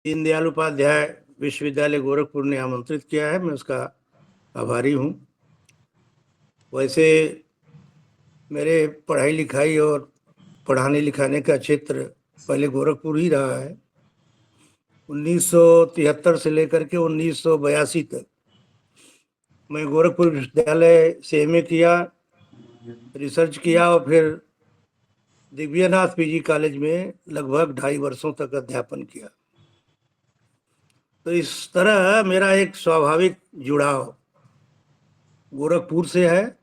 दीनदयाल उपाध्याय विश्वविद्यालय गोरखपुर ने आमंत्रित किया है, मैं उसका आभारी हूँ। वैसे मेरे पढ़ाई लिखाई और पढ़ाने लिखाने का क्षेत्र पहले गोरखपुर ही रहा है। 1973 से लेकर के 1982 तक मैं गोरखपुर विश्वविद्यालय से एमए किया, रिसर्च किया और फिर दिव्यनाथ पीजी कॉलेज में लगभग 2.5 वर्षों तक अध्यापन किया। तो इस तरह मेरा एक स्वाभाविक जुड़ाव गोरखपुर से है,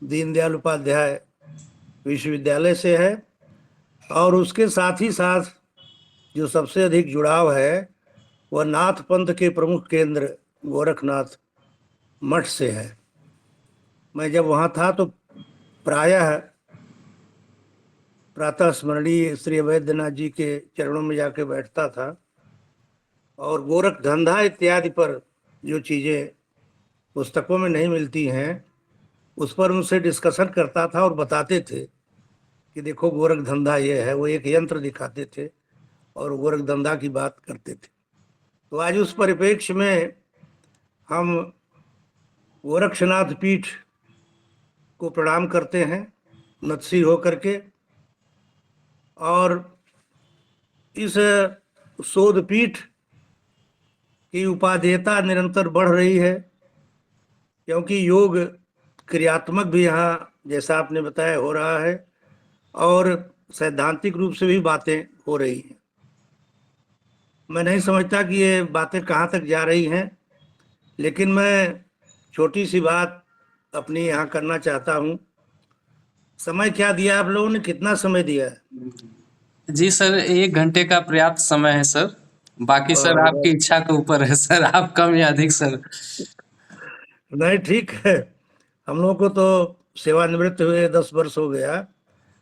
दीनदयाल उपाध्याय विश्वविद्यालय से है, और उसके साथ ही साथ जो सबसे अधिक जुड़ाव है वह नाथ पंथ के प्रमुख केंद्र गोरखनाथ मठ से है। मैं जब वहाँ था तो प्रायः प्रातः स्मरणीय श्री अवैधनाथ जी के चरणों में जाके बैठता था और गोरख धंधा इत्यादि पर जो चीज़ें पुस्तकों में नहीं मिलती हैं उस पर उनसे डिस्कशन करता था और बताते थे कि देखो गोरख धंधा ये है। वो एक यंत्र दिखाते थे और गोरख धंधा की बात करते थे। तो आज उस परिप्रेक्ष्य में हम गोरक्षनाथ पीठ को प्रणाम करते हैं नतशिर होकर के, और इस शोध पीठ की उपादेयता निरंतर बढ़ रही है, क्योंकि योग क्रियात्मक भी यहाँ जैसा आपने बताया हो रहा है और सैद्धांतिक रूप से भी बातें हो रही हैं। मैं नहीं समझता कि ये बातें कहाँ तक जा रही हैं, लेकिन मैं छोटी सी बात अपनी यहाँ करना चाहता हूँ। समय क्या दिया आप लोगों ने, कितना समय दिया है? जी सर, 1 घंटे का पर्याप्त समय है सर। बाकी सर आपकी इच्छा के ऊपर है सर, आप कम या अधिक सर। नहीं, ठीक है। हम लोग को तो सेवानिवृत्त हुए 10 वर्ष हो गया।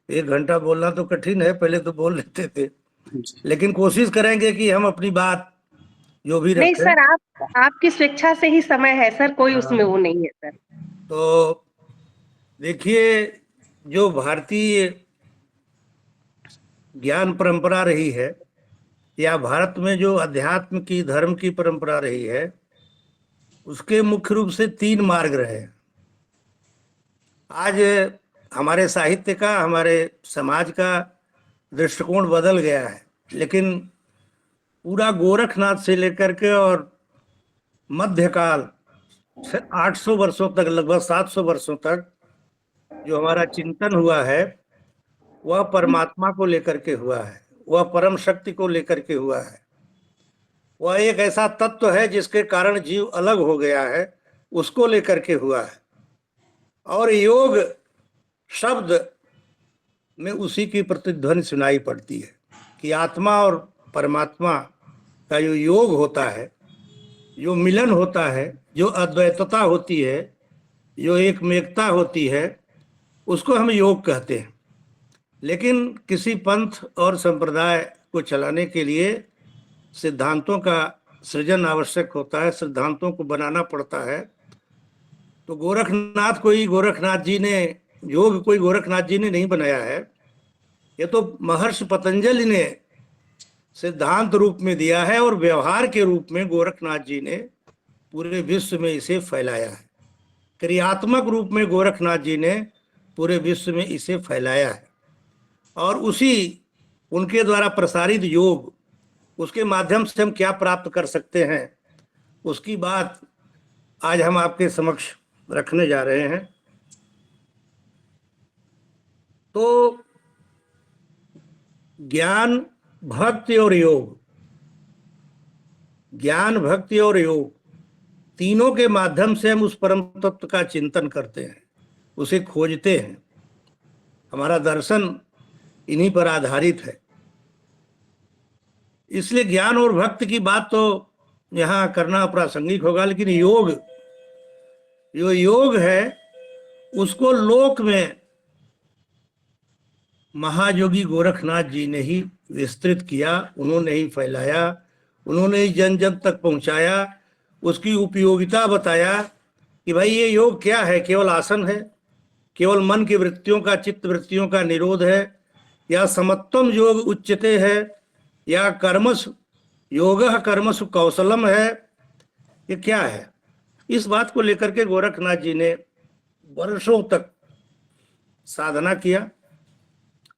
1 घंटा बोलना तो कठिन है, पहले तो बोल लेते थे, लेकिन कोशिश करेंगे कि हम अपनी बात जो भी नहीं रखें। सर, आपकी स्वेच्छा से ही समय है सर, कोई उसमें वो नहीं है सर। तो देखिए, जो भारतीय ज्ञान परंपरा रही है या भारत में जो अध्यात्म की धर्म की परंपरा रही है, उसके मुख्य रूप से 3 मार्ग रहे। आज हमारे साहित्य का, हमारे समाज का दृष्टिकोण बदल गया है, लेकिन पूरा गोरखनाथ से लेकर के और मध्यकाल 800 वर्षों तक, लगभग 700 वर्षों तक जो हमारा चिंतन हुआ है वह परमात्मा को लेकर के हुआ है, वह परम शक्ति को लेकर के हुआ है। वह एक ऐसा तत्व है जिसके कारण जीव अलग हो गया है, उसको लेकर के हुआ है। और योग शब्द में उसी की प्रतिध्वनि सुनाई पड़ती है कि आत्मा और परमात्मा का जो योग होता है, जो मिलन होता है, जो अद्वैतता होती है, जो एकमेकता होती है, उसको हम योग कहते हैं। लेकिन किसी पंथ और संप्रदाय को चलाने के लिए सिद्धांतों का सृजन आवश्यक होता है, सिद्धांतों को बनाना पड़ता है। तो गोरखनाथ जी ने योग कोई गोरखनाथ जी ने नहीं बनाया है, ये तो महर्षि पतंजलि ने सिद्धांत रूप में दिया है और व्यवहार के रूप में गोरखनाथ जी ने पूरे विश्व में इसे फैलाया है। क्रियात्मक रूप में गोरखनाथ जी ने पूरे विश्व में इसे फैलाया है, और उसी उनके द्वारा प्रसारित योग, उसके माध्यम से हम क्या प्राप्त कर सकते हैं, उसकी बात आज हम आपके समक्ष रखने जा रहे हैं। तो ज्ञान, भक्ति और योग, ज्ञान, भक्ति और योग तीनों के माध्यम से हम उस परम तत्व का चिंतन करते हैं, उसे खोजते हैं। हमारा दर्शन इन्हीं पर आधारित है। इसलिए ज्ञान और भक्ति की बात तो यहाँ करना प्रासंगिक होगा, लेकिन योग, जो योग है उसको लोक में महायोगी गोरखनाथ जी ने ही विस्तृत किया, उन्होंने ही फैलाया, उन्होंने ही जन जन तक पहुंचाया, उसकी उपयोगिता बताया कि भाई ये योग क्या है, केवल आसन है, केवल मन की वृत्तियों का, चित्त वृत्तियों का निरोध है, या समत्वम योग उच्यते है, या कर्मस योगः कर्मसु कौशलम है, ये क्या है? इस बात को लेकर के गोरखनाथ जी ने वर्षों तक साधना किया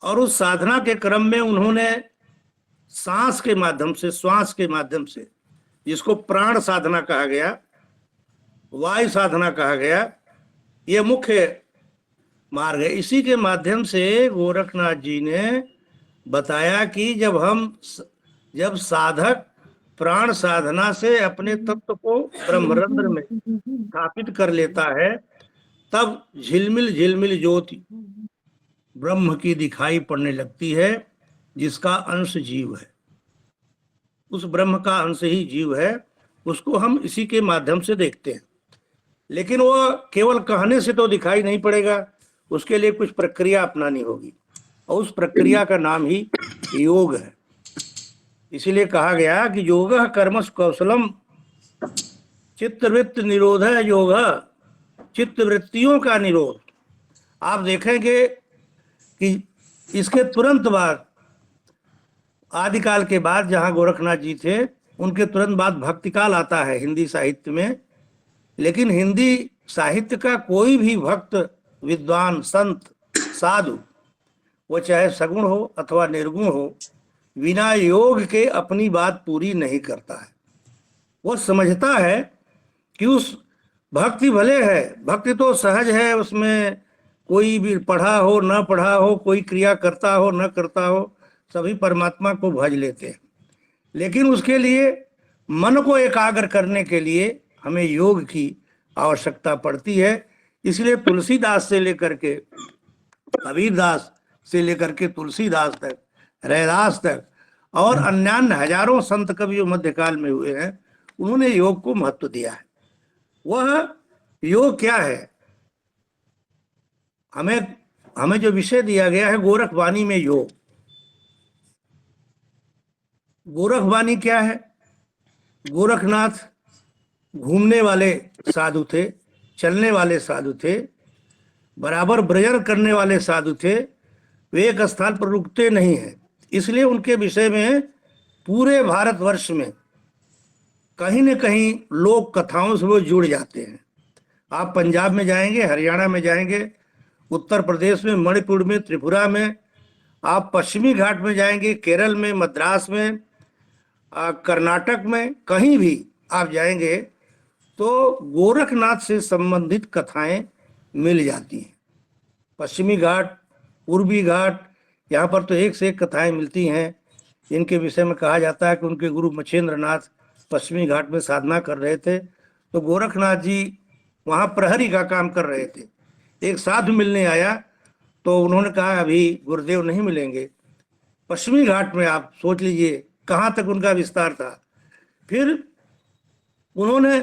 और उस साधना के क्रम में उन्होंने सांस के माध्यम से, श्वास के माध्यम से, जिसको प्राण साधना कहा गया, वायु साधना कहा गया, ये मुख्य मार्ग है। इसी के माध्यम से गोरखनाथ जी ने बताया कि जब साधक प्राण साधना से अपने तत्व को ब्रह्मरंध्र में स्थापित कर लेता है, तब झिलमिल झिलमिल ज्योति ब्रह्म की दिखाई पड़ने लगती है, जिसका अंश जीव है। उस ब्रह्म का अंश ही जीव है, उसको हम इसी के माध्यम से देखते हैं। लेकिन वो केवल कहने से तो दिखाई नहीं पड़ेगा, उसके लिए कुछ प्रक्रिया अपनानी होगी, और उस प्रक्रिया का नाम ही योग है। इसीलिए कहा गया कि योगः कर्मसु कौशलम, चित्तवृत्ति निरोध है योग, चित्तवृत्तियों का निरोध। आप देखेंगे कि इसके तुरंत बाद, आदिकाल के बाद, जहां गोरखनाथ जी थे उनके तुरंत बाद भक्ति काल आता है हिंदी साहित्य में। लेकिन हिंदी साहित्य का कोई भी भक्त, विद्वान, संत, साधु, वो चाहे सगुण हो अथवा निर्गुण हो, बिना योग के अपनी बात पूरी नहीं करता है। वो समझता है कि उस भक्ति भले है, भक्ति तो सहज है, उसमें कोई भी पढ़ा हो न पढ़ा हो, कोई क्रिया करता हो न करता हो, सभी परमात्मा को भज लेते हैं। लेकिन उसके लिए मन को एकाग्र करने के लिए हमें योग की आवश्यकता पड़ती है। इसलिए तुलसीदास से लेकर के कबीरदास से लेकर के तुलसीदास तक, रैदास तक और अन्य हजारों संत कवि जो मध्यकाल में हुए हैं, उन्होंने योग को महत्व दिया है। वह योग क्या है? हमें जो विषय दिया गया है गोरखवाणी में योग। गोरखवाणी क्या है? गोरखनाथ घूमने वाले साधु थे, चलने वाले साधु थे, बराबर भ्रमण करने वाले साधु थे। वे एक स्थान पर रुकते नहीं हैं, इसलिए उनके विषय में पूरे भारतवर्ष में कहीं न कहीं लोक कथाओं से वो जुड़ जाते हैं। आप पंजाब में जाएंगे, हरियाणा में जाएंगे, उत्तर प्रदेश में, मणिपुर में, त्रिपुरा में, आप पश्चिमी घाट में जाएंगे, केरल में, मद्रास में, कर्नाटक में, कहीं भी आप जाएंगे तो गोरखनाथ से संबंधित कथाएं मिल जाती हैं। पश्चिमी घाट, पूर्वी घाट, यहाँ पर तो एक से एक कथाएं मिलती हैं। इनके विषय में कहा जाता है कि उनके गुरु मच्छेंद्र नाथ पश्चिमी घाट में साधना कर रहे थे, तो गोरखनाथ जी वहाँ प्रहरी का काम कर रहे थे। एक साधु मिलने आया तो उन्होंने कहा अभी गुरुदेव नहीं मिलेंगे। पश्चिमी घाट में आप सोच लीजिए कहाँ तक उनका विस्तार था। फिर उन्होंने,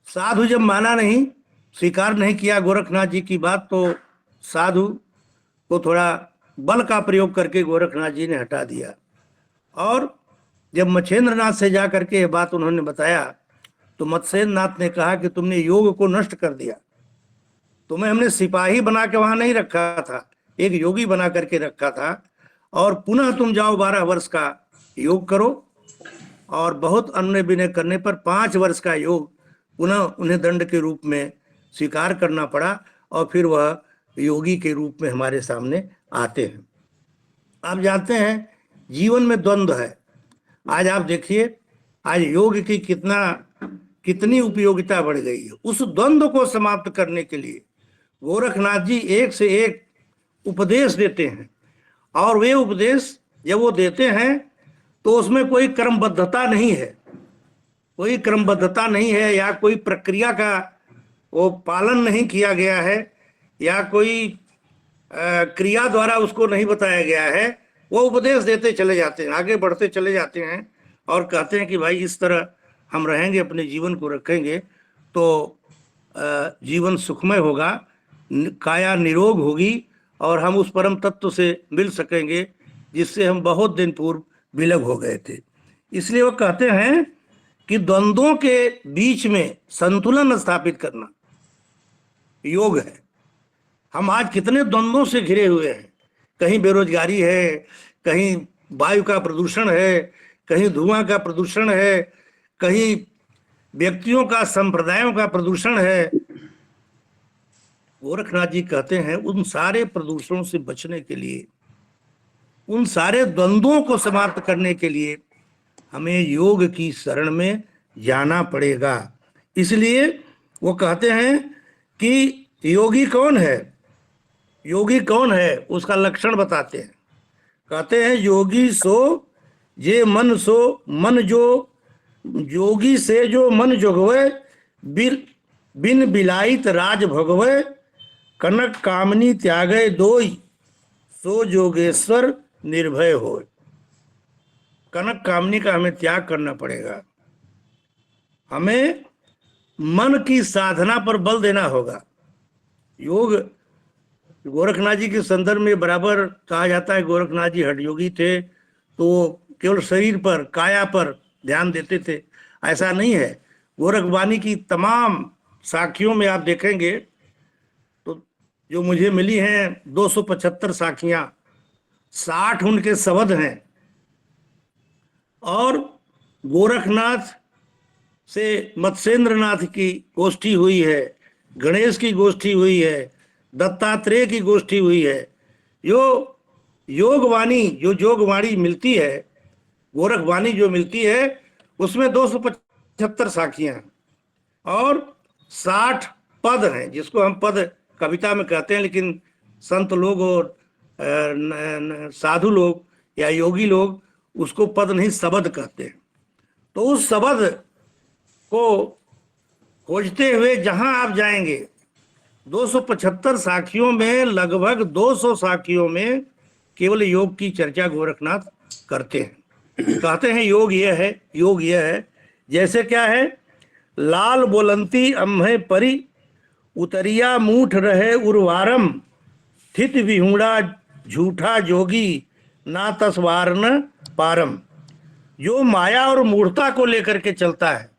साधु जब माना नहीं, स्वीकार नहीं किया गोरखनाथ जी की बात, तो साधु को थोड़ा बल का प्रयोग करके गोरखनाथ जी ने हटा दिया। और जब मच्छेंद्र नाथ से जा करके ये बात उन्होंने बताया तो मत्स्येंद्र नाथ ने कहा कि तुमने योग को नष्ट कर दिया, तुम्हें हमने सिपाही बना के वहां नहीं रखा था, एक योगी बना करके रखा था, और पुनः तुम जाओ 12 वर्ष का योग करो। और बहुत अन्य विनय करने पर 5 वर्ष का योग पुनः उन्हें दंड के रूप में स्वीकार करना पड़ा, और फिर वह योगी के रूप में हमारे सामने आते हैं। आप जानते हैं जीवन में द्वंद्व है। आज आप देखिए, आज योग की कितनी उपयोगिता बढ़ गई है। उस द्वंद्व को समाप्त करने के लिए गोरखनाथ जी एक से एक उपदेश देते हैं, और वे उपदेश जब वो देते हैं तो उसमें कोई क्रमबद्धता नहीं है, कोई क्रमबद्धता नहीं है, या कोई प्रक्रिया का वो पालन नहीं किया गया है, या कोई क्रिया द्वारा उसको नहीं बताया गया है। वो उपदेश देते चले जाते हैं, आगे बढ़ते चले जाते हैं, और कहते हैं कि भाई इस तरह हम रहेंगे, अपने जीवन को रखेंगे तो जीवन सुखमय होगा, काया निरोग होगी, और हम उस परम तत्व से मिल सकेंगे जिससे हम बहुत दिन पूर्व विलग हो गए थे। इसलिए वो कहते हैं कि द्वंद्वों के बीच में संतुलन स्थापित करना योग है। हम आज कितने द्वंद्वों से घिरे हुए हैं, कहीं बेरोजगारी है, कहीं वायु का प्रदूषण है, कहीं धुआं का प्रदूषण है, कहीं व्यक्तियों का, संप्रदायों का प्रदूषण है। गोरखनाथ जी कहते हैं उन सारे प्रदूषणों से बचने के लिए, उन सारे द्वंद्वों को समाप्त करने के लिए हमें योग की शरण में जाना पड़ेगा। इसलिए वो कहते हैं कि योगी कौन है, योगी कौन है, उसका लक्षण बताते हैं। कहते हैं योगी सो जे मन सो मन जो, योगी से जो मन जोगवे, बिन बिलाइत राज भोगवे, कनक कामनी त्यागे दोई, सो जोगेश्वर निर्भय हो। कनक कामनी का हमें त्याग करना पड़ेगा, हमें मन की साधना पर बल देना होगा। योग, गोरखनाथ जी के संदर्भ में बराबर कहा जाता है गोरखनाथ जी हठ योगी थे, तो केवल शरीर पर, काया पर ध्यान देते थे, ऐसा नहीं है। गोरखवाणी की तमाम साखियों में आप देखेंगे तो जो मुझे मिली हैं 275 साखियां, 60 उनके शब्द हैं। और गोरखनाथ से मत्स्येंद्रनाथ की गोष्ठी हुई है, गणेश की गोष्ठी हुई है, दत्तात्रेय की गोष्ठी हुई है। जो योगवाणी, जो योगवाणी मिलती है, गोरखवाणी जो मिलती है, उसमें 275 साखियां और 60 पद हैं, जिसको हम पद कविता में कहते हैं, लेकिन संत लोग और साधु लोग या योगी लोग उसको पद नहीं, शब्द कहते हैं। तो उस शब्द को खोजते हुए जहां आप जाएंगे, 275 साखियों में लगभग 200 साखियों में केवल योग की चर्चा गोरखनाथ करते हैं। कहते हैं योग यह है, योग यह है। जैसे क्या है, लाल बोलंती अम्हे परी, उतरिया मूठ रहे उर्वारम, थित विहुड़ा झूठा जोगी, ना तस्वार न पारम। जो माया और मूढ़ता को लेकर के चलता है,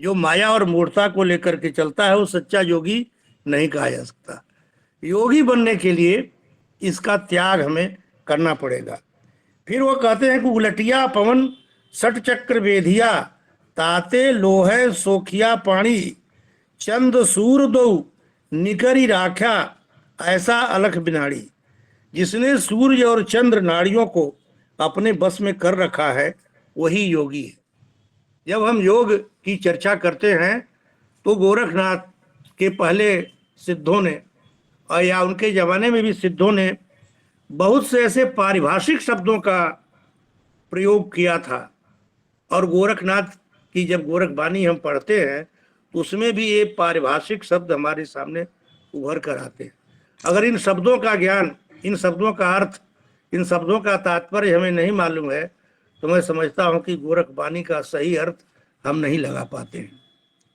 जो माया और मूढ़ता को लेकर के चलता है, वो सच्चा योगी नहीं कहा जा सकता। योगी बनने के लिए इसका त्याग हमें करना पड़ेगा। फिर वो कहते हैं कि उलटिया पवन सट चक्र वेधिया, ताते लोहे सोखिया पानी, चंद सूर दो निकरी राख्या, ऐसा अलख बिनाड़ी। जिसने सूर्य और चंद्र नाड़ियों को अपने बस में कर रखा है, वही योगी है। जब हम योग की चर्चा करते हैं तो गोरखनाथ के पहले सिद्धों ने, और या उनके जमाने में भी सिद्धों ने बहुत से ऐसे पारिभाषिक शब्दों का प्रयोग किया था। और गोरखनाथ की जब गोरखवाणी हम पढ़ते हैं तो उसमें भी ये पारिभाषिक शब्द हमारे सामने उभर कर आते हैं। अगर इन शब्दों का ज्ञान, इन शब्दों का अर्थ, इन शब्दों का तात्पर्य हमें नहीं मालूम है, तो मैं समझता हूं कि गोरखवाणी का सही अर्थ हम नहीं लगा पाते हैं।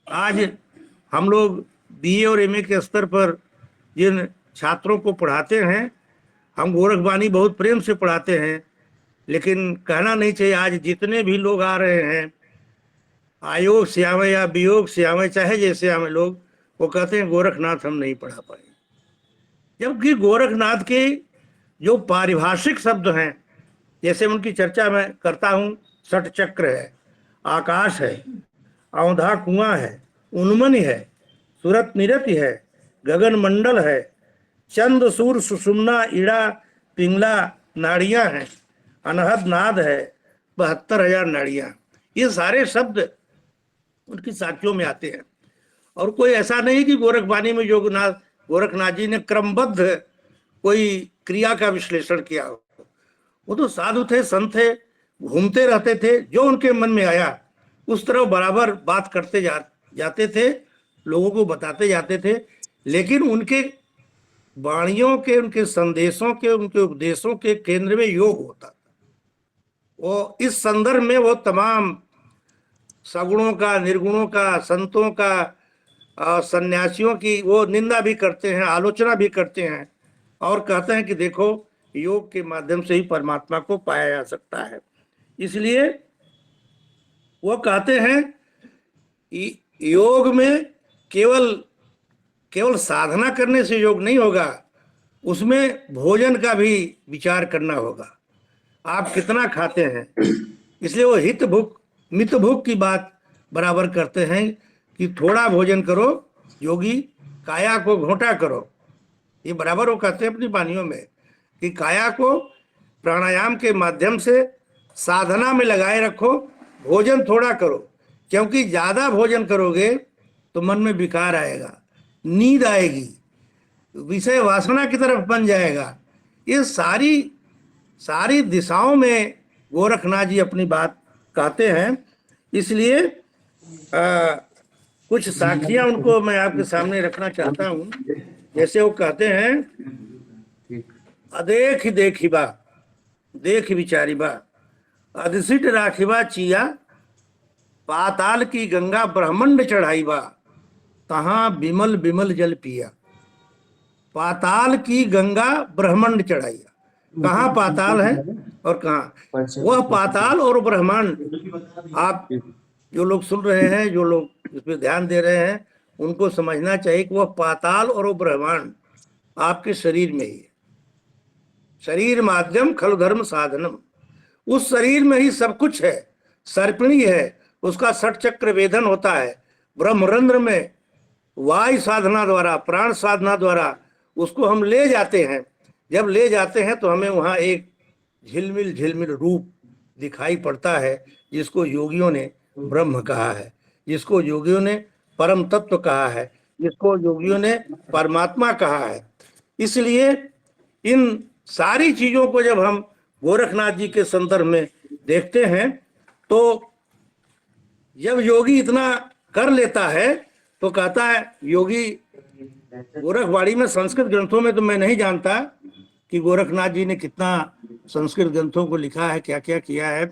आज हम लोग बीए और एमए के स्तर पर जिन छात्रों को पढ़ाते हैं, हम गोरखवाणी बहुत प्रेम से पढ़ाते हैं, लेकिन कहना नहीं चाहिए, आज जितने भी लोग आ रहे हैं, आयोग से आवे या वियोग से आवे, चाहे जैसे आवे लोग, वो कहते हैं गोरखनाथ हम नहीं पढ़ा पाए। जबकि गोरखनाथ के जो पारिभाषिक शब्द हैं, जैसे उनकी चर्चा मैं करता हूँ, सट चक्र है, आकाश है, औंधा कुआं है, उन्मनि है, सुरत निरति है, गगन मंडल है, चंद सूर सुषुम्ना इड़ा पिंगला नाड़ियां हैं, अनहद नाद है, 72,000 नाड़ियां। ये सारे शब्द उनकी साखियों में आते हैं। और कोई ऐसा नहीं कि गोरखवाणी में गोरखनाथ जी ने क्रमबद्ध कोई क्रिया का विश्लेषण किया हो। वो तो साधु थे, संत थे, घूमते रहते थे, जो उनके मन में आया उस तरह बराबर बात करते जाते थे, लोगों को बताते जाते थे। लेकिन उनके वाणियों के, उनके संदेशों के, उनके उपदेशों के केंद्र में योग होता था। वो इस संदर्भ में वो तमाम सगुणों का, निर्गुणों का, संतों का, सन्यासियों की वो निंदा भी करते हैं, आलोचना भी करते हैं, और कहते हैं कि देखो योग के माध्यम से ही परमात्मा को पाया जा सकता है। इसलिए वो कहते हैं कि योग में केवल साधना करने से योग नहीं होगा, उसमें भोजन का भी विचार करना होगा। आप कितना खाते हैं। इसलिए वो हित भुक मित भुक की बात बराबर करते हैं कि थोड़ा भोजन करो योगी, काया को घोटा करो। ये बराबर वो कहते हैं अपनी वाणियों में कि काया को प्राणायाम के माध्यम से साधना में लगाए रखो, भोजन थोड़ा करो, क्योंकि ज्यादा भोजन करोगे तो मन में विकार आएगा, नींद आएगी, विषय वासना की तरफ बन जाएगा। ये सारी सारी दिशाओं में गोरखनाथ जी अपनी बात कहते हैं। इसलिए कुछ साखियां उनको मैं आपके सामने रखना चाहता हूं। जैसे वो कहते हैं, अदेख देखिबा देख विचारिबा, अधिसिट राखिबा चिया, पाताल की गंगा ब्रह्मंड चढ़ाईबा, तहां बिमल बिमल जल पिया। पाताल की गंगा ब्रह्मांड चढ़ाइया। कहाँ पाताल है और कहाँ वह पाताल और ब्रह्मांड। आप जो लोग सुन रहे हैं, जो लोग इस पे ध्यान दे रहे हैं, उनको समझना चाहिए कि वह पाताल और वो ब्रह्मांड आपके शरीर में ही है। शरीर माध्यम खल धर्म साधनम, उस शरीर में ही सब कुछ है। सर्पिणी है, उसका षट चक्र वेदन होता है। ब्रह्मरंध्र में वायु साधना द्वारा, प्राण साधना द्वारा उसको हम ले जाते हैं। जब ले जाते हैं तो हमें वहां एक झिलमिल झिलमिल रूप दिखाई पड़ता है, जिसको योगियों ने ब्रह्म कहा है, जिसको योगियों ने परम तत्व कहा है, जिसको योगियों ने परमात्मा कहा है। इसलिए इन सारी चीजों को जब हम गोरखनाथ जी के संदर्भ में देखते हैं, तो जब योगी इतना कर लेता है तो कहता है, योगी गोरखवाड़ी में संस्कृत ग्रंथों में तो मैं नहीं जानता कि गोरखनाथ जी ने कितना संस्कृत ग्रंथों को लिखा है, क्या क्या किया है,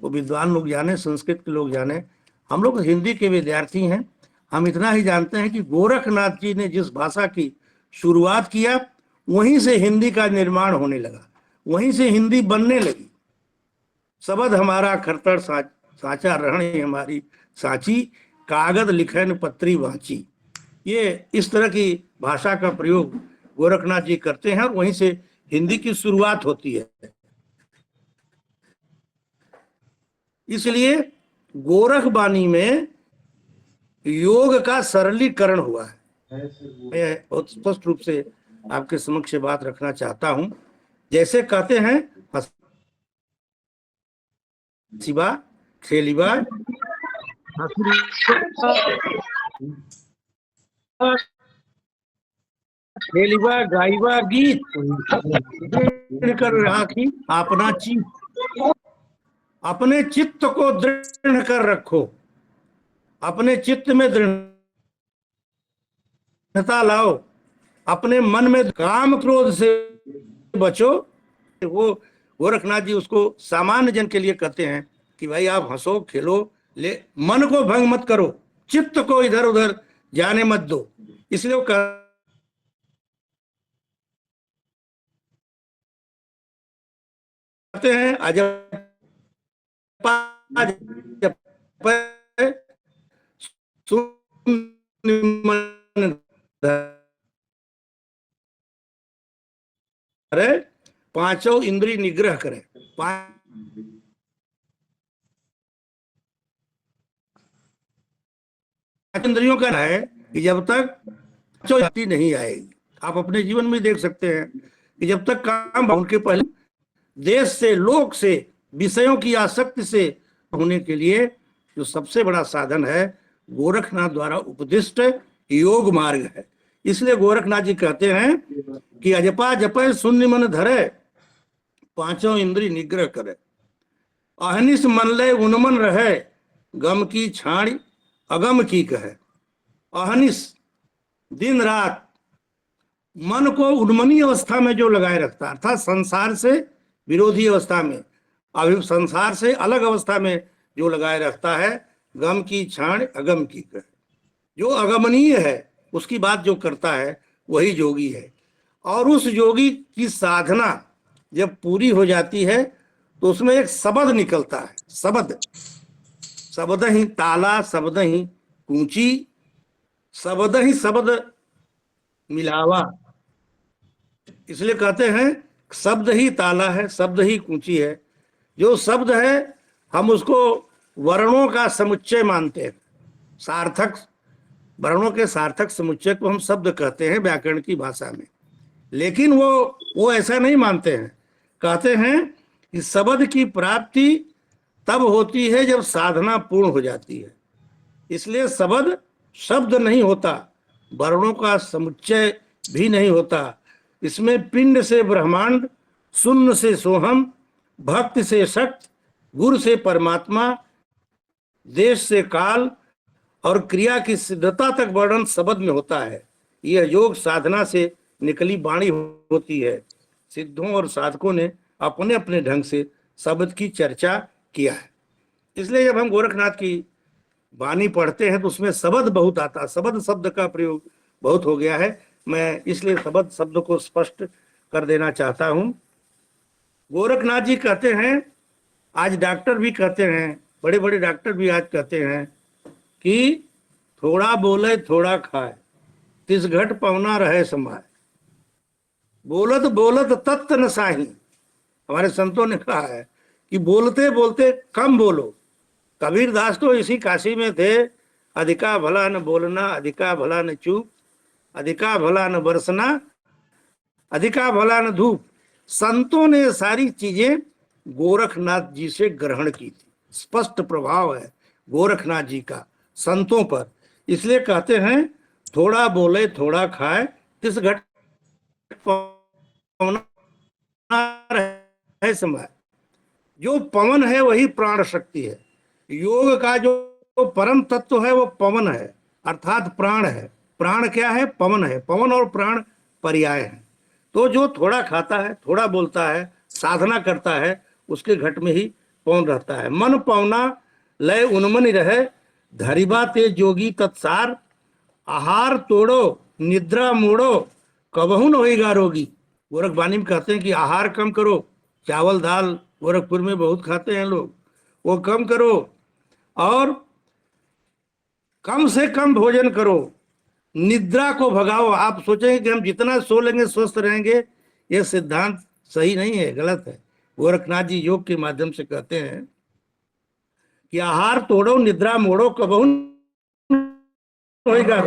वो विद्वान लोग जाने, संस्कृत के लोग जाने। हम लोग हिंदी के विद्यार्थी हैं। हम इतना ही जानते हैं कि गोरखनाथ जी ने जिस भाषा की शुरुआत किया, वहीं से हिंदी का निर्माण होने लगा, वहीं से हिंदी बनने लगी। शब्द हमारा खरतड़ साचा रहणी हमारी साची, कागज लिखन पत्री वाची। ये इस तरह की भाषा का प्रयोग गोरखनाथ जी करते हैं और वहीं से हिंदी की शुरुआत होती है। इसलिए गोरख वाणी में योग का सरलीकरण हुआ है। मैं बहुत स्पष्ट रूप से आपके समक्ष बात रखना चाहता हूं। जैसे कहते हैं, हसीबा खेलीबा खेलीबा गाइबा गीत कर राखी अपना चित्त। अपने चित्त को दृढ़ कर रखो, अपने चित्त में दृढ़ता लाओ, अपने मन में काम क्रोध से बचो। वो गोरखनाथ जी उसको सामान्य जन के लिए कहते हैं कि भाई आप हंसो खेलो, ले मन को भंग मत करो, चित्त को इधर उधर जाने मत दो। इसलिए वो कहते हैं, अजब अरे पांचों इंद्रिय निग्रह करें। पांच इंद्रियों का है कि जब तक जाति नहीं आएगी, आप अपने जीवन में देख सकते हैं कि जब तक काम उनके पहले देश से, लोक से, विषयों की आसक्ति से होने के लिए जो सबसे बड़ा साधन है, गोरखनाथ द्वारा उपदिष्ट योग मार्ग है। इसलिए गोरखनाथ जी कहते हैं कि अजपा जपे शून्य मन धरे, पांचों इंद्रिय निग्रह करे, अहनिस मन ले उन्मन रहे, गम की छाण अगम की कहे। अहनिस दिन रात मन को उन्मनी अवस्था में जो लगाए रखता है, अर्थात संसार से विरोधी अवस्था में, अभी संसार से अलग अवस्था में जो लगाए रखता है, गम की छाण अगम की कहे। जो अगमनीय है उसकी बात जो करता है वही योगी है। और उस योगी की साधना जब पूरी हो जाती है तो उसमें एक शब्द निकलता है। शब्द, शब्द ही ताला, शब्द ही कूंची, शब्द ही शब्द मिलावा। इसलिए कहते हैं शब्द ही ताला है, शब्द ही कुंची है। जो शब्द है हम उसको वर्णों का समुच्चय मानते हैं, सार्थक वर्णों के सार्थक समुच्चय को हम शब्द कहते हैं व्याकरण की भाषा में। लेकिन वो ऐसा नहीं मानते हैं, कहते हैं कि शब्द की प्राप्ति तब होती है जब साधना पूर्ण हो जाती है। इसलिए शब्द शब्द नहीं होता, वर्णों का समुच्चय भी नहीं होता। इसमें पिंड से ब्रह्मांड, शून्य से सोहम, भक्ति से शक्त, गुरु से परमात्मा, देश से काल और क्रिया की सिद्धता तक वर्णन शब्द में होता है। यह योग साधना से निकली वाणी होती है। सिद्धों और साधकों ने अपने अपने ढंग से शब्द की चर्चा किया है। इसलिए जब हम गोरखनाथ की वाणी पढ़ते हैं तो उसमें शब्द बहुत आता है, शब्द शब्द का प्रयोग बहुत हो गया है। मैं इसलिए शब्द शब्द को स्पष्ट कर देना चाहता हूं। गोरखनाथ जी कहते हैं, आज डॉक्टर भी कहते हैं, बड़े बड़े डॉक्टर भी आज कहते हैं कि थोड़ा बोले थोड़ा खाए, तिस घट पवना रहे समाए, बोलत बोलत तत्त न साही। हमारे संतों ने कहा है कि बोलते बोलते कम बोलो। कबीर दास तो इसी काशी में थे, अधिका भला न बोलना, अधिका भला न चूप, अधिका भला न बरसना, अधिका भला न धूप। संतों ने सारी चीजें गोरखनाथ जी से ग्रहण की थी। स्पष्ट प्रभाव है गोरखनाथ जी का संतों पर। इसलिए कहते हैं थोड़ा बोले थोड़ा खाए, तिस घट पवना रहे समाए। जो पवन है वही प्राण शक्ति है। योग का जो परम तत्व है वो पवन है, अर्थात प्राण है। प्राण क्या है? पवन है। पवन और प्राण पर्याय है। तो जो थोड़ा खाता है, थोड़ा बोलता है, साधना करता है, उसके घट में ही पवन रहता है। मन पवना लय उन्मनि रहे, धरिबा ते जोगी तत्सार, आहार तोड़ो निद्रा मोड़ो, कबहू न होएगा रोगी। गोरखवाणी में कहते हैं कि आहार कम करो, चावल दाल गोरखपुर में बहुत खाते हैं लोग, वो कम करो और कम से कम भोजन करो, निद्रा को भगाओ। आप सोचेंगे कि हम जितना सो लेंगे स्वस्थ रहेंगे, यह सिद्धांत सही नहीं है, गलत है। गोरखनाथ जी योग के माध्यम से कहते हैं कि आहार तोड़ो निद्रा मोड़ो, कबहू होएगा।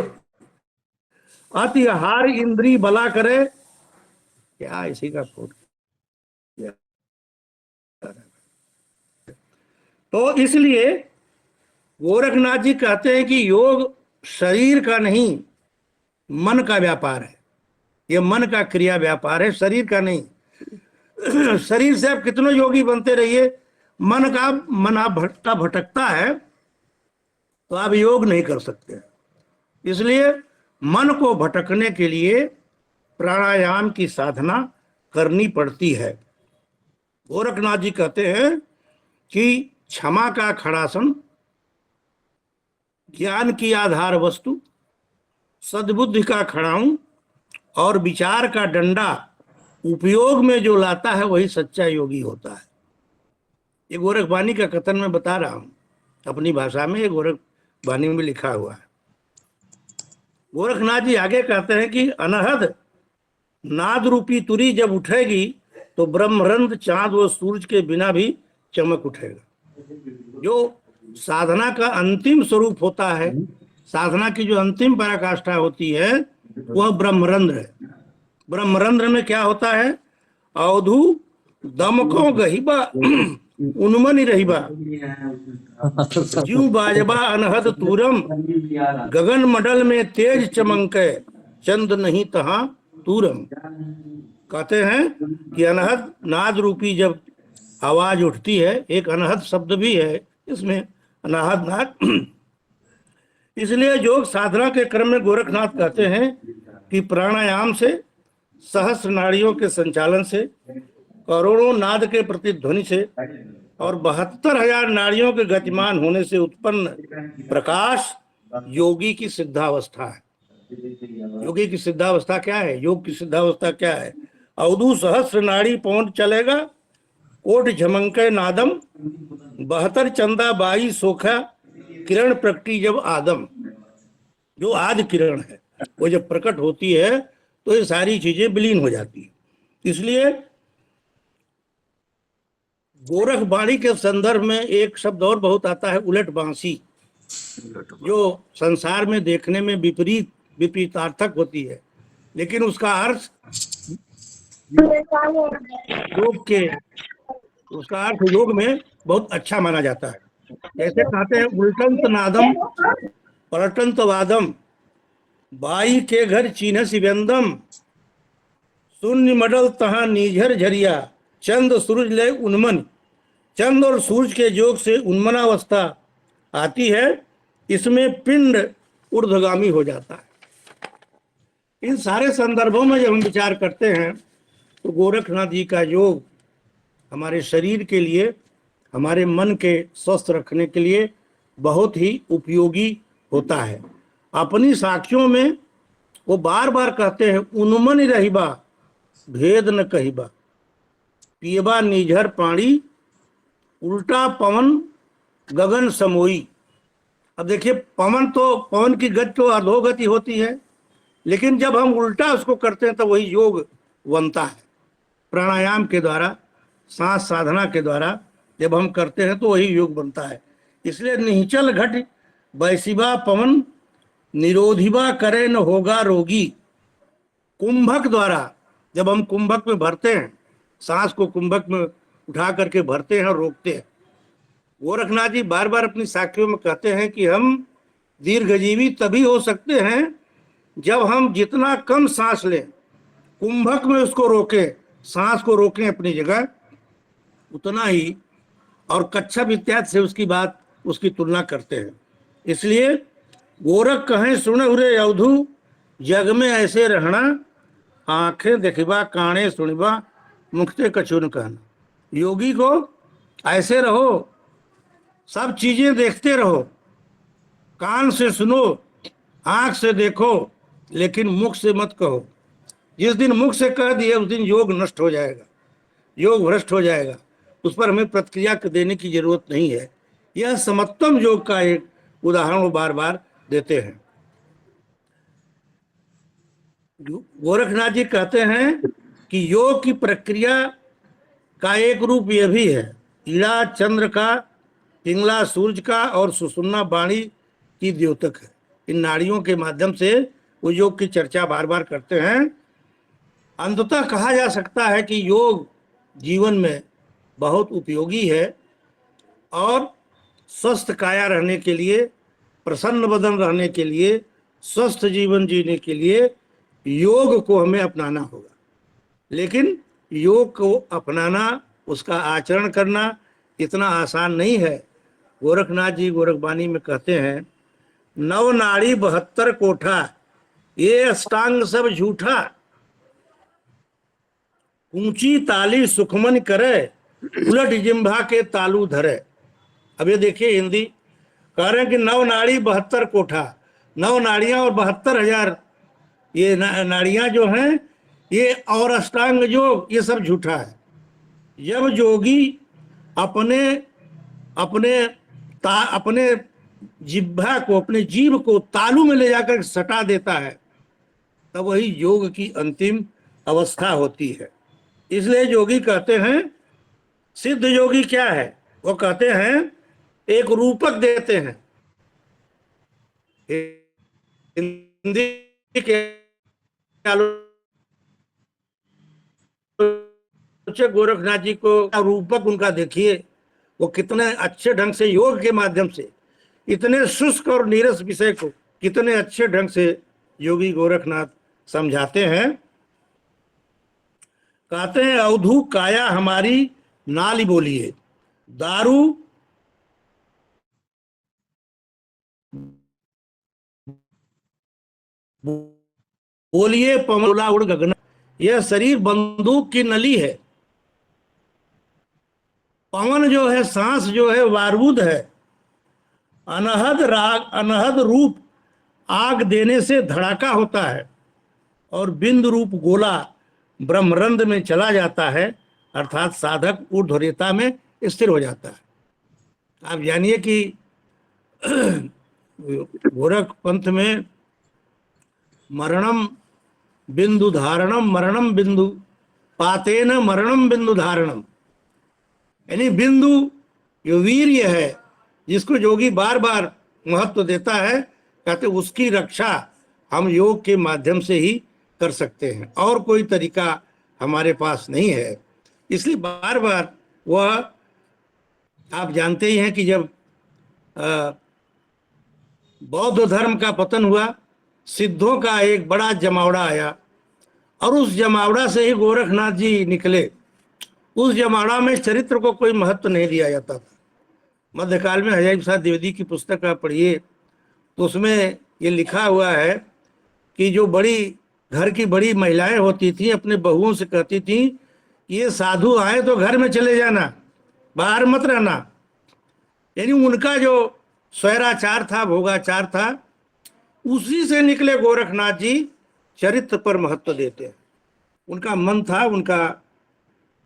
अति आहार इंद्री बला करे, क्या इसी का फोट। तो इसलिए गोरखनाथ जी कहते हैं कि योग शरीर का नहीं, मन का व्यापार है। यह मन का क्रिया व्यापार है, शरीर का नहीं। शरीर से आप कितने योगी बनते रहिए, मन आप भटकता है तो आप योग नहीं कर सकते। इसलिए मन को भटकने के लिए प्राणायाम की साधना करनी पड़ती है। गोरखनाथ जी कहते हैं कि क्षमा का खड़ासन, ज्ञान की आधार वस्तु, सद्बुद्धि का खड़ाऊं और विचार का डंडा उपयोग में जो लाता है वही सच्चा योगी होता है। ये गोरखवाणी का कथन मैं बता रहा हूं अपनी भाषा में, ये गोरखवाणी में लिखा हुआ है। गोरखनाथ जी आगे कहते हैं कि अनहद नाद रूपी तुरी जब उठेगी तो ब्रह्मरंध्र चांद व सूरज के बिना भी चमक उठेगा। जो साधना का अंतिम स्वरूप होता है, साधना की जो अंतिम पराकाष्ठा होती है वह ब्रह्मरंध्र है। ब्रह्मरंध्र में क्या होता है? अवधु दमको गहिबा उन्मनि रहिबा, जीव बाजबा अनहद तूरम, गगन मंडल में तेज चमंके, चंद नहीं तहां तूरम। कहते हैं कि अनहद नाद रूपी जब आवाज उठती है, एक अनहद शब्द भी है इसमें, अनाहद नाद। इसलिए योग साधना के क्रम में गोरखनाथ कहते हैं कि प्राणायाम से, सहस्र नाड़ियों के संचालन से, करोड़ों नाद के प्रतिध्वनि से और 72,000 नाड़ियों के गतिमान होने से उत्पन्न प्रकाश योगी की सिद्धावस्था है। योगी की सिद्धावस्था क्या है? योग की सिद्धावस्था क्या है? अवधु सहस्र नाड़ी पौंड चलेगा, कोट झमंके नादम, 72 चंदा बाई सोखा, किरण प्रकटी जब आदम। जो आदि किरण है वो जब प्रकट होती है तो ये सारी चीजें विलीन हो जाती है। इसलिए गोरख बाणी के संदर्भ में एक शब्द और बहुत आता है, उलट बांसी, जो संसार में देखने में विपरीत विपरीतार्थक होती है, लेकिन उसका अर्थ योग के उसका अर्थ योग में बहुत अच्छा माना जाता है। जैसे कहते हैं, उल्टंत नादम पलटंत वादम, बाई के घर चीन्ह शिवेंदम, शून्य मडल तहां नीझर झरिया, चंद सूरज ले उन्मन। चंद और सूरज के योग से उन्मनावस्था आती है, इसमें पिंड ऊर्ध्वगामी हो जाता है। इन सारे संदर्भों में जब हम विचार करते हैं तो गोरखनाथ जी का योग हमारे शरीर के लिए, हमारे मन के स्वस्थ रखने के लिए बहुत ही उपयोगी होता है। अपनी साखियों में वो बार बार कहते हैं, उन्मन रहिबा भेद न कहिबा, पियबा निझर पानी, उल्टा पवन गगन समोई। अब देखिए, पवन की गति तो अधोगति होती है, लेकिन जब हम उल्टा उसको करते हैं तो वही योग बनता है। प्राणायाम के द्वारा, सांस साधना के द्वारा जब हम करते हैं तो वही योग बनता है। इसलिए निश्चल घट बैसिबा पवन, निरोधिबा करे न होगा रोगी। कुंभक द्वारा जब हम कुंभक में भरते हैं, सांस को कुंभक में उठा करके भरते हैं और रोकते हैं। गोरखनाथ जी बार बार अपनी साखियों में कहते हैं कि हम दीर्घजीवी तभी हो सकते हैं जब हम जितना कम सांस लें, कुंभक में उसको रोकें, सांस को रोकें अपनी जगह, उतना ही, और कच्छप इत्यादि से उसकी तुलना करते हैं। इसलिए गोरख कहें सुन उरे अवधु, जग में ऐसे रहना, आंखें देखिबा काने सुनिबा, मुखते कछु न कहना। योगी को ऐसे रहो, सब चीजें देखते रहो, कान से सुनो, आंख से देखो, लेकिन मुख से मत कहो। जिस दिन मुख से कह दिए उस दिन योग नष्ट हो जाएगा, योग भ्रष्ट हो जाएगा। उस पर हमें प्रतिक्रिया देने की जरूरत नहीं है। यह समत्तम योग का एक उदाहरण वो बार बार देते हैं। गोरखनाथ जी कहते हैं कि योग की प्रक्रिया का एक रूप यह भी है, ईड़ा चंद्र का, पिंगला सूरज का और सुषुम्ना वाणी की द्योतक है। इन नाड़ियों के माध्यम से वो योग की चर्चा बार बार करते हैं। अंततः कहा जा सकता है कि योग जीवन में बहुत उपयोगी है और स्वस्थ काया रहने के लिए, प्रसन्न बदन रहने के लिए, स्वस्थ जीवन जीने के लिए योग को हमें अपनाना होगा। लेकिन योग को अपनाना, उसका आचरण करना इतना आसान नहीं है। गोरखनाथ जी गोरखवाणी में कहते हैं, नव नाड़ी 72 कोठा, ये अष्टांग सब झूठा, ऊंची ताली सुखमन करे, उलट जिम्भा के तालू धरे। अब ये देखिए, हिंदी कह रहे हैं कि नव नाड़ी 72 कोठा, 9 नाड़ियां और 72,000 ये नाड़ियां जो हैं ये, और अष्टांग योग, ये सब झूठा है। जब योगी अपने जिह्वा को, अपने जीभ को तालू में ले जाकर सटा देता है, तब वही योग की अंतिम अवस्था होती है। इसलिए योगी कहते हैं, सिद्ध योगी क्या है, वो कहते हैं एक रूपक देते हैं। हिंदी के गोरखनाथ जी को रूपक उनका देखिए, वो कितने अच्छे ढंग से योग के माध्यम से इतने शुष्क और नीरस विषय को कितने अच्छे ढंग से योगी गोरखनाथ समझाते हैं। कहते हैं, अवधू काया हमारी नाली बोलिए, दारू बोलिए पमला उड़ गगन। यह शरीर बंदूक की नली है, पवन जो है, सांस जो है, बारूद है। अनहद रूप आग देने से धड़ाका होता है, और बिंद रूप गोला ब्रह्मरंध में चला जाता है, अर्थात साधक ऊर्ध्वरेता में स्थिर हो जाता है। आप जानिए कि गोरख पंथ में मरणम बिंदु धारणम, मरणम बिंदु पातेन मरणम बिंदु धारणम, यानी बिंदु जो वीर्य है, जिसको योगी बार बार महत्व देता है, कहते उसकी रक्षा हम योग के माध्यम से ही कर सकते हैं, और कोई तरीका हमारे पास नहीं है। इसलिए बार बार वह, आप जानते ही हैं कि जब बौद्ध धर्म का पतन हुआ, सिद्धों का एक बड़ा जमावड़ा आया, और उस जमावड़ा से ही गोरखनाथ जी निकले। उस जमावड़ा में चरित्र को कोई महत्व नहीं दिया जाता था। मध्यकाल में हजारी प्रसाद द्विवेदी की पुस्तक आप पढ़िए, तो उसमें ये लिखा हुआ है कि जो बड़ी घर की बड़ी महिलाएं होती थी, अपने बहुओं से कहती थी, ये साधु आए तो घर में चले जाना, बाहर मत रहना। यानी उनका जो स्वैराचार था, भोगाचार था, उसी से निकले गोरखनाथ जी। चरित्र पर महत्व देते हैं। उनका मन था, उनका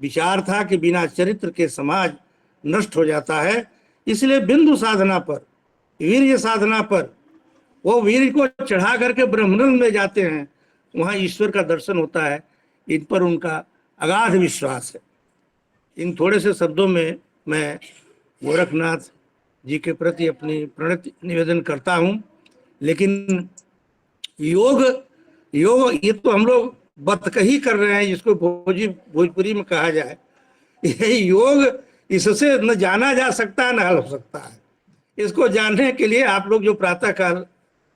विचार था कि बिना चरित्र के समाज नष्ट हो जाता है। इसलिए बिंदु साधना पर, वीर्य साधना पर, वो वीर्य को चढ़ा करके ब्रह्मरंग में जाते हैं, वहां ईश्वर का दर्शन होता है। इन पर उनका अगाध विश्वास है। इन थोड़े से शब्दों में मैं गोरखनाथ जी के प्रति अपनी प्रणति निवेदन करता हूं। लेकिन योग ये तो हम लोग बतकही कर रहे हैं, जिसको भोजपुरी में कहा जाए। ये योग, इससे न जाना जा सकता न हल हो सकता है। इसको जानने के लिए आप लोग जो प्रातः काल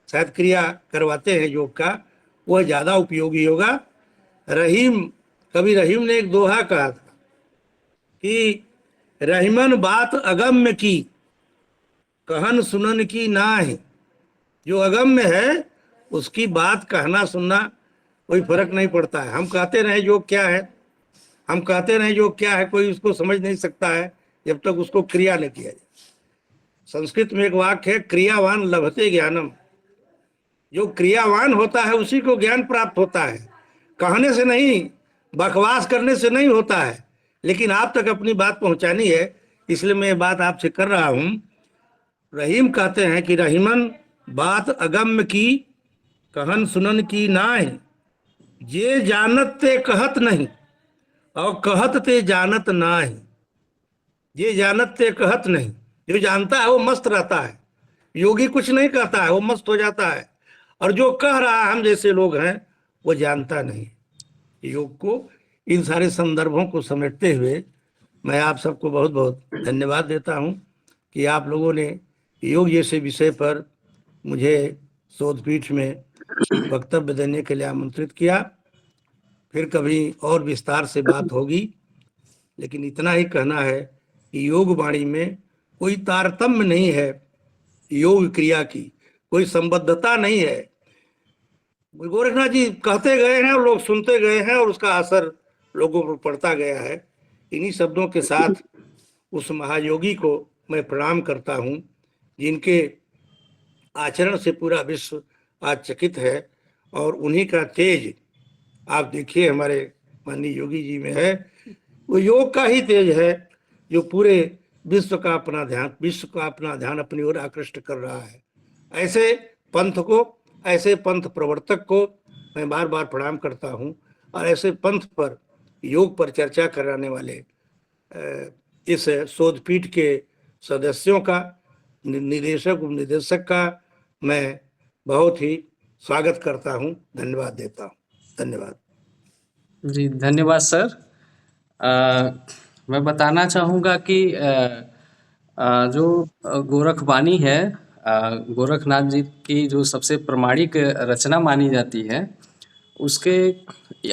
शायद क्रिया करवाते हैं योग का, वह ज्यादा उपयोगी होगा। कवि रहीम ने एक दोहा कहा था कि रहीमन बात अगम्य की, कहन सुनन की नाहि। जो अगम्य है उसकी बात कहना सुनना कोई फर्क नहीं पड़ता है। हम कहते रहे योग क्या है, हम कहते रहे योग क्या है, कोई उसको समझ नहीं सकता है जब तक उसको क्रिया न किया जाए। संस्कृत में एक वाक्य है, क्रियावान लभते ज्ञानम। जो क्रियावान होता है उसी को ज्ञान प्राप्त होता है, कहने से नहीं, बकवास करने से नहीं होता है। लेकिन आप तक अपनी बात पहुंचानी है, इसलिए मैं ये बात आपसे कर रहा हूं। रहीम कहते हैं कि रहीमन बात अगम्य की, कहन सुनन की नाहि। जे जानत ते कहत नहीं, और कहत ते जानत नाहि। जे जानत ते कहत नहीं, जो जानता है वो मस्त रहता है। योगी कुछ नहीं कहता है, वो मस्त हो जाता है। और जो कह रहा है, हम जैसे लोग हैं, वो जानता नहीं। योग को, इन सारे संदर्भों को समेटते हुए मैं आप सबको बहुत बहुत धन्यवाद देता हूं कि आप लोगों ने योग जैसे विषय पर मुझे शोधपीठ में वक्तव्य देने के लिए आमंत्रित किया। फिर कभी और विस्तार से बात होगी, लेकिन इतना ही कहना है कि योग वाणी में कोई तारतम्य नहीं है। योग क्रिया की कोई संबद्धता नहीं है। गोरखनाथ जी कहते गए हैं और लोग सुनते गए हैं, और उसका असर लोगों पर पड़ता गया है। इन्हीं शब्दों के साथ उस महायोगी को मैं प्रणाम करता हूं, जिनके आचरण से पूरा विश्व आज चकित है। और उन्हीं का तेज आप देखिए हमारे माननीय योगी जी में है। वो योग का ही तेज है जो पूरे विश्व का अपना ध्यान अपनी ओर आकृष्ट कर रहा है। ऐसे पंथ प्रवर्तक को मैं बार बार प्रणाम करता हूं। और ऐसे पंथ पर, योग पर चर्चा कराने वाले इस शोधपीठ के सदस्यों का, निदेशक का मैं बहुत ही स्वागत करता हूं, धन्यवाद देता हूं। धन्यवाद जी, धन्यवाद सर। मैं बताना चाहूँगा कि जो गोरखवाणी है, गोरखनाथ जी की जो सबसे प्रामाणिक रचना मानी जाती है, उसके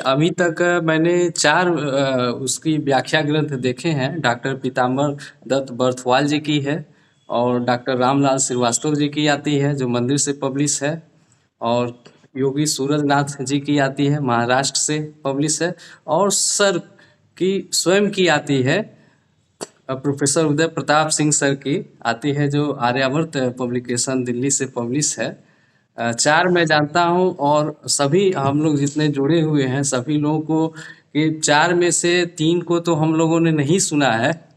अभी तक मैंने 4 उसकी व्याख्या ग्रंथ देखे हैं। डॉक्टर पीताम्बर दत्त बर्थवाल जी की है, और डॉक्टर रामलाल श्रीवास्तव जी की आती है जो मंदिर से पब्लिश है, और योगी सूरजनाथ जी की आती है, महाराष्ट्र से पब्लिश है, और सर की स्वयं की आती है, प्रोफेसर उदय प्रताप सिंह सर की आती है, जो आर्यावर्त पब्लिकेशन दिल्ली से पब्लिश है। 4 मैं जानता हूँ, और सभी हम लोग जितने जुड़े हुए हैं, सभी लोगों को कि 4 में से 3 को तो हम लोगों ने नहीं सुना है,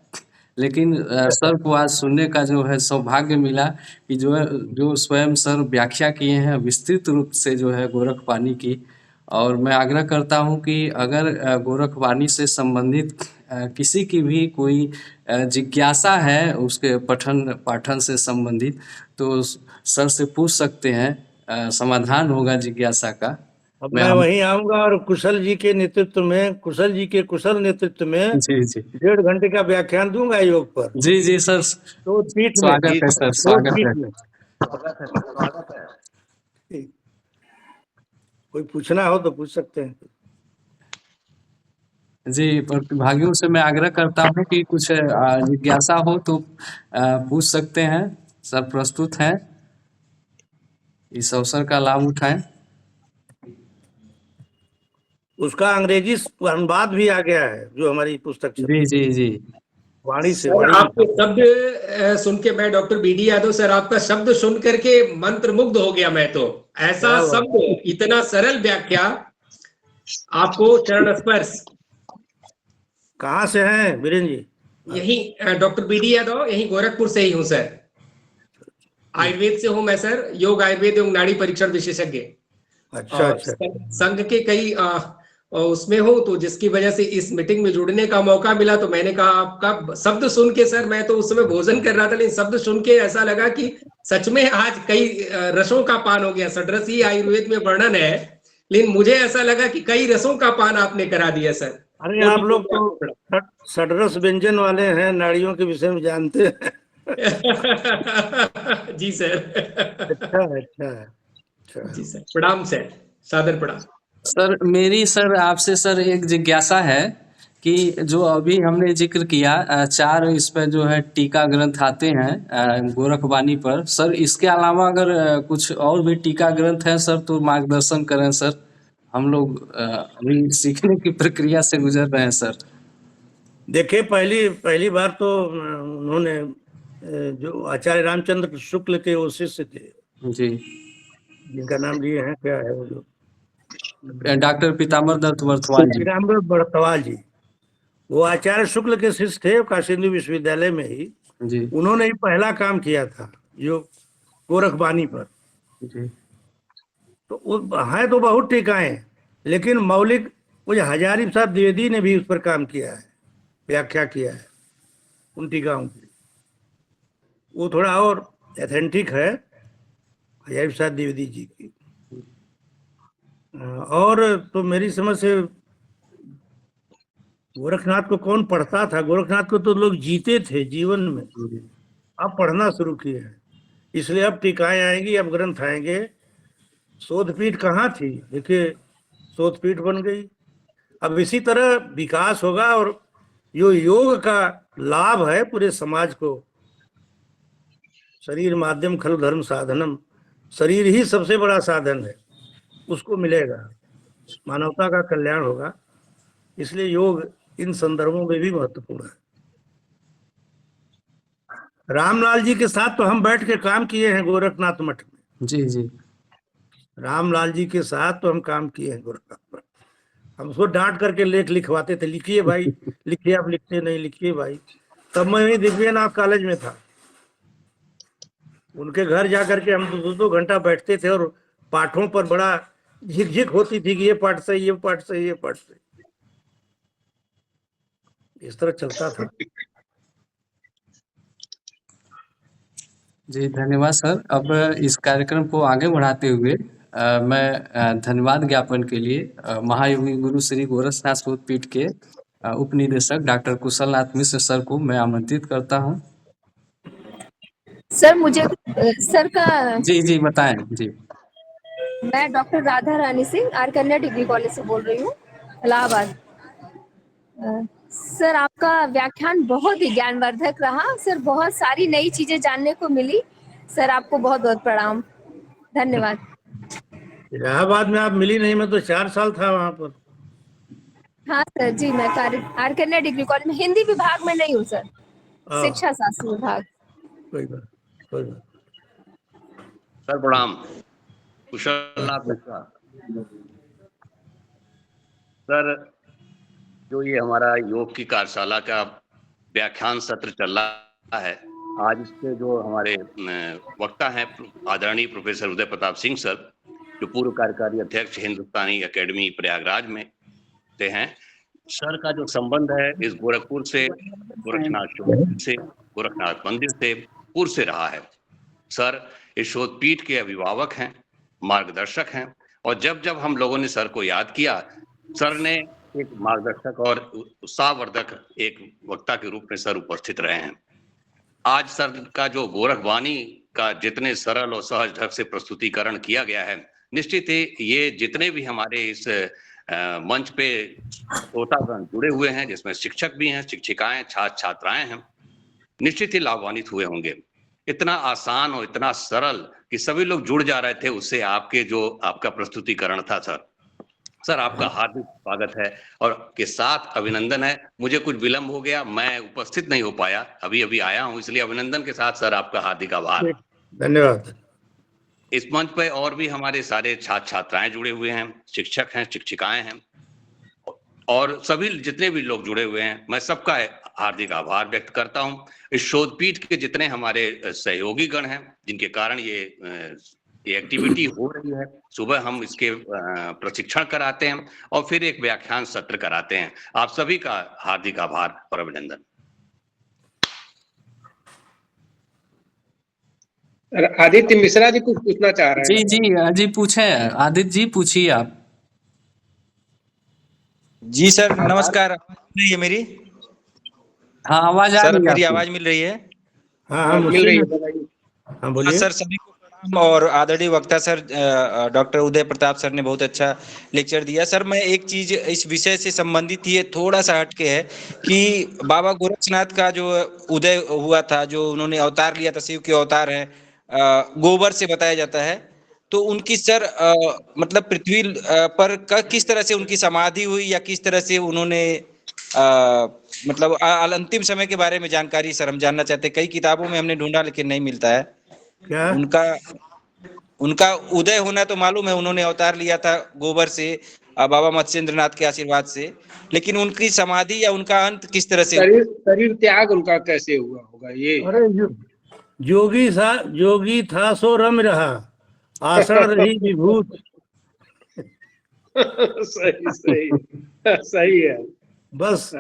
लेकिन सर को आज सुनने का जो है सौभाग्य मिला कि जो स्वयं सर व्याख्या किए हैं विस्तृत रूप से जो है गोरखवाणी की। और मैं आग्रह करता हूं कि अगर गोरखवाणी से संबंधित किसी की भी कोई जिज्ञासा है उसके पठन पाठन से संबंधित, तो सर से पूछ सकते हैं, समाधान होगा जिज्ञासा का। अब मैं मैं हम वहीं आऊंगा और कुशल जी के नेतृत्व में, कुशल जी के कुशल नेतृत्व में जी, जी। 1.5 घंटे का व्याख्यान दूंगा योग पर, जी, जी सर, शोध पीठ में, स्वागत है सर, शोध स्वागत है। पीठ में। स्वागत है। ठीक। कोई पूछना हो तो पूछ सकते हैं। जी, प्रतिभागियों से मैं आग्रह करता हूँ कि कुछ जिज्ञासा हो तो पूछ सकते हैं, सर प्रस्तुत हैं, इस अवसर का लाभ उठाएं। उसका अंग्रेजी अनुवाद भी आ गया है, जो हमारी पुस्तक जी, छपी, जी, जी। वाणी से, सर वाणी आपके में। शब्द सुन के मैं डॉक्टर बीडी यादव सर आपका शब्द सुन करके मंत्र मुग्ध हो गया। मैं तो ऐसा क्या बात। शब्द, इतना सरल व्याख्या, आपको चरण स्पर्श। कहाँ से हैं वीरेंद्र जी? यही डॉक्टर बीडी यादव, यही गोरखपुर से ही हूँ सर। आयुर्वेद से हूँ मैं सर, योग आयुर्वेद एवं नाड़ी परीक्षण विशेषज्ञ। अच्छा और अच्छा। संघ के कई उसमें हूँ, तो जिसकी वजह से इस मीटिंग में जुड़ने का मौका मिला। तो मैंने कहा आपका शब्द सुन के सर, मैं तो उस समय भोजन कर रहा था, लेकिन शब्द सुन के ऐसा लगा कि सच में आज कई रसों का पान हो गया। षड्रसी आयुर्वेद में वर्णन है, लेकिन मुझे ऐसा लगा कि कई रसों का पान आपने करा दिया सर। अरे आप लोग तो षड्रस व्यंजन वाले हैं, नाड़ियों के विषय में जानते हैं। जी सर। अच्छा है, अच्छा है, अच्छा। जी सर, प्रणाम सर, सादर प्रणाम। सर मेरी सर आपसे सर एक जिज्ञासा है कि जो अभी हमने जिक्र किया 4 इस पर जो है टीका ग्रंथ आते हैं गोरखवाणी पर, सर इसके अलावा अगर कुछ और भी टीका ग्रंथ हैं सर तो मार्गदर्शन करें सर। हम लोग अभी सीखने की प्रक्रिया से गुजर रहे हैं सर। देखिए, पहली पहली बार तो उन्होंने जो आचार्य रामचंद्र शुक्ल के वो शिष्य थे, जी, जिनका नाम लिए हैं, क्या है वो जो, डॉक्टर पीताम्बर दत्त वर्तवाल जी। रामदेव बड़तवाल जी, वो आचार्य शुक्ल के शिष्य थे, काशी विश्वविद्यालय में ही। जी, उन्होंने ही पहला काम किया था जो गोरखवाणी पर। जी, तो है तो बहुत टीकाएं, लेकिन मौलिक वो हजारी प्रसाद द्विवेदी ने भी उस पर काम किया है, व्याख्या किया है उन टीकाओं की। वो थोड़ा और एथेंटिक है हजारी प्रसाद द्विवेदी जी की। और तो मेरी समझ से गोरखनाथ को कौन पढ़ता था? गोरखनाथ को तो लोग जीते थे जीवन में, अब पढ़ना शुरू किए हैं, इसलिए अब टीकाएं आएंगी, अब ग्रंथ आएंगे। शोधपीठ कहाँ थी? देखिए, शोधपीठ बन गई। अब इसी तरह विकास होगा, और जो योग का लाभ है पूरे समाज को, शरीर माध्यम खलु धर्म साधनम, शरीर ही सबसे बड़ा साधन है, उसको मिलेगा, मानवता का कल्याण होगा। इसलिए योग इन संदर्भों में भी महत्वपूर्ण है। रामलाल जी के साथ तो हम बैठ के काम किए हैं गोरखनाथ मठ में। जी, जी। रामलाल जी के साथ तो हम काम किए हैं गोरखनाथ मठ। हम उसको डांट करके लेख लिखवाते थे, लिखिए भाई, लिखिए, आप लिखते नहीं, लिखिए भाई। तब मैं वही दिव्यनाथ कॉलेज में था, उनके घर जाकर के हम 2-2 घंटा बैठते थे, और पाठों पर बड़ा झिकझिक होती थी कि ये पाठ सही, ये पाठ सही, ये पाठ सही, इस तरह चलता था। जी, धन्यवाद सर। अब इस कार्यक्रम को आगे बढ़ाते हुए मैं धन्यवाद ज्ञापन के लिए महायोगी गुरु श्री गोरखनाथ शोधपीठ के उपनिदेशक डॉक्टर कुशल नाथ मिश्र सर को मैं आमंत्रित करता हूं। सर मुझे सर का जी, जी, बताएं। जी, मैं doctor Radha Rani Singh R Kanya degree college से बोल रही हूँ, इलाहाबाद। सर आपका व्याख्यान बहुत ही ज्ञानवर्धक रहा सर, बहुत सारी नई चीजें जानने को मिली सर, आपको बहुत बहुत प्रणाम, धन्यवाद। इलाहाबाद में आप मिली नहीं, मैं तो 4 साल था वहां पर। हाँ सर जी, मैं आर कन्या डिग्री कॉलेज में हिंदी विभाग में नहीं हूँ सर, शिक्षा शास्त्र विभाग। कोई बात, कोई बात। सर प्रणाम, कुशल नाथ मिश्रा सर। जो ये हमारा योग की कार्यशाला का व्याख्यान सत्र चल रहा है, आज इसके जो हमारे वक्ता हैं आदरणीय प्रोफेसर उदय प्रताप सिंह सर, जो पूर्व कार्यकारी अध्यक्ष हिंदुस्तानी एकेडमी प्रयागराज में से हैं, सर का जो संबंध है इस गोरखपुर से, गोरखनाथ शोध से, गोरखनाथ मंदिर से, पूर्व से रहा है। सर इस शोध पीठ के अभिभावक हैं, मार्गदर्शक हैं, और जब जब हम लोगों ने सर को याद किया, सर ने एक मार्गदर्शक और उत्साहवर्धक एक वक्ता के रूप में सर उपस्थित रहे हैं। आज सर का जो गोरखवाणी का जितने सरल और सहज ढंग से प्रस्तुतिकरण किया गया है, निश्चित ही ये जितने भी हमारे इस मंच पे श्रोतागण जुड़े हुए हैं, जिसमें शिक्षक भी हैं, शिक्षिकाएं, छात्र छात्राएं हैं, निश्चित ही लाभान्वित हुए होंगे। इतना आसान और इतना सरल कि सभी लोग जुड़ जा रहे थे उससे, आपका प्रस्तुतिकरण था सर। सर आपका हार्दिक स्वागत है और के साथ अभिनंदन है। मुझे कुछ विलंब हो गया, मैं उपस्थित नहीं हो पाया, अभी आया हूं, इसलिए अभिनंदन के साथ सर आपका हार्दिक आभार। धन्यवाद। इस मंच पर और भी हमारे सारे छात्र छात्राएं जुड़े हुए हैं, शिक्षक हैं, शिक्षिकाएं हैं, और सभी जितने भी लोग जुड़े हुए हैं, मैं सबका हार्दिक आभार व्यक्त करता हूं। इस शोध पीठ के जितने हमारे सहयोगी गण हैं, जिनके कारण ये एक्टिविटी हो रही है, सुबह हम इसके प्रशिक्षण कराते हैं और फिर एक व्याख्यान सत्र कराते हैं। आप सभी का हार्दिक आभार और अभिनंदन। आदित्य मिश्रा जी कुछ पूछना चाह रहे हैं। जी पूछे आदित्य जी, पूछिए आप। जी सर नमस्कार, आवाज मिल रही है मेरी? हाँ आवाज आ सर रही है मेरी आपको? आवाज मिल रही है? हाँ मिल रही है। हाँ हाँ बोलिए। सर, सभी को प्रणाम। और आदरणीय वक्ता sir doctor Uday Pratap sir ने बहुत अच्छा लेक्चर दिया। सर मैं एक चीज इस विषय से संबंधित ही थोड़ा सा हटके है कि बाबा गोरक्षनाथ का जो उदय हुआ था, जो उन्होंने अवतार लिया था, शिव के अवतार है, गोबर से बताया जाता है, तो उनकी सर मतलब पृथ्वी पर किस तरह से उनकी समाधि हुई या किस तरह से उन्होंने मतलब अंतिम समय के बारे में जानकारी सर हम जानना चाहते हैं। कई किताबों में हमने ढूंढा लेकिन नहीं मिलता है। क्या? उनका उदय होना तो मालूम है, उन्होंने अवतार लिया था गोबर से बाबा मत्स्येंद्रनाथ के आशीर्वाद से, लेकिन उनकी समाधि या उनका अंत किस तरह से? शरीर त्याग उनका कैसे हुआ होगा ये? अरे जोगी था सो रम रहा, आसन रही विभूत। सही है। बस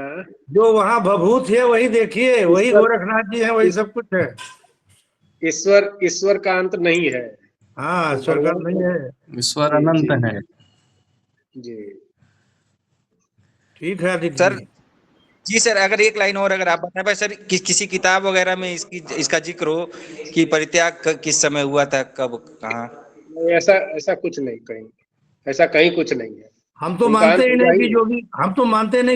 जो वहाँ भभूत है वही देखिए, वही गोरखनाथ जी है, वही सब कुछ है। ईश्वर का अंत नहीं है। हाँ, ईश्वर का नहीं है, ईश्वर अनंत है। जी ठीक है आदित्य सर जी। जी सर, अगर एक लाइन और अगर आप बता पाए सर, किसी किताब वगैरह में इसका जिक्र हो कि परित्याग किस समय हुआ था, कब, कहाँ? ऐसा कुछ नहीं, कहीं ऐसा कहीं कुछ नहीं है। हम तो मानते ही नहीं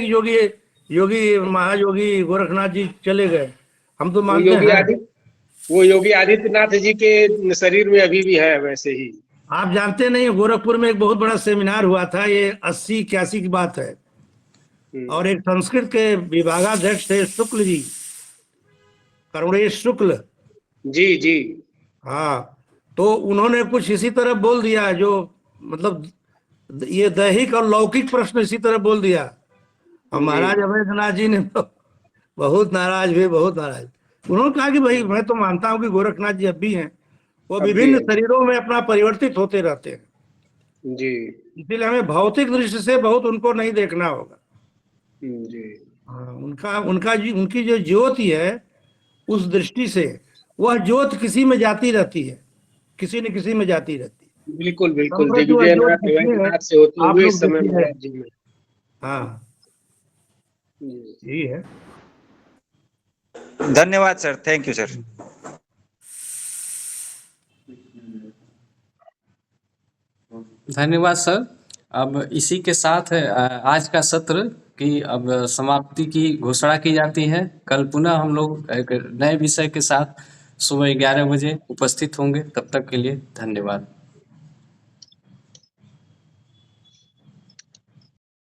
कि योगी महायोगी गोरखनाथ जी चले गए। हम तो मानते हैं वो योगी आदित्यनाथ जी के शरीर में अभी भी है वैसे ही। आप जानते नहीं, गोरखपुर में एक बहुत बड़ा सेमिनार हुआ था, ये 80-81 की बात है, और एक संस्कृत के विभागाध्यक्ष थे शुक्ल जी, करुणेश शुक्ल जी। हाँ, तो उन्होंने कुछ इसी तरह बोल दिया, जो मतलब ये दैहिक और लौकिक प्रश्न इसी तरह बोल दिया, और महाराज अभयनाथ जी ने बहुत नाराज हुए, बहुत नाराज। उन्होंने कहा कि भाई मैं तो मानता हूँ कि गोरखनाथ जी अब भी हैं, वो विभिन्न शरीरों में अपना परिवर्तित होते रहते हैं जी, इसीलिए हमें भौतिक दृष्टि से बहुत उनको नहीं देखना होगा जी। हाँ, उनकी जो ज्योति है उस दृष्टि से वह ज्योत किसी में जाती रहती है, किसी न किसी में जाती रहती है। बिल्कुल दिग्विजयनाथ से होते हुए इस समय महाराज जी में। हाँ यही है। धन्यवाद सर, थैंक यू सर। धन्यवाद सर। अब इसी के साथ आज का सत्र की अब समाप्ति की घोषणा की जाती है। कल पुनः हम लोग एक नए विषय के साथ सुबह 11 बजे उपस्थित होंगे। तब तक के लिए धन्यवाद।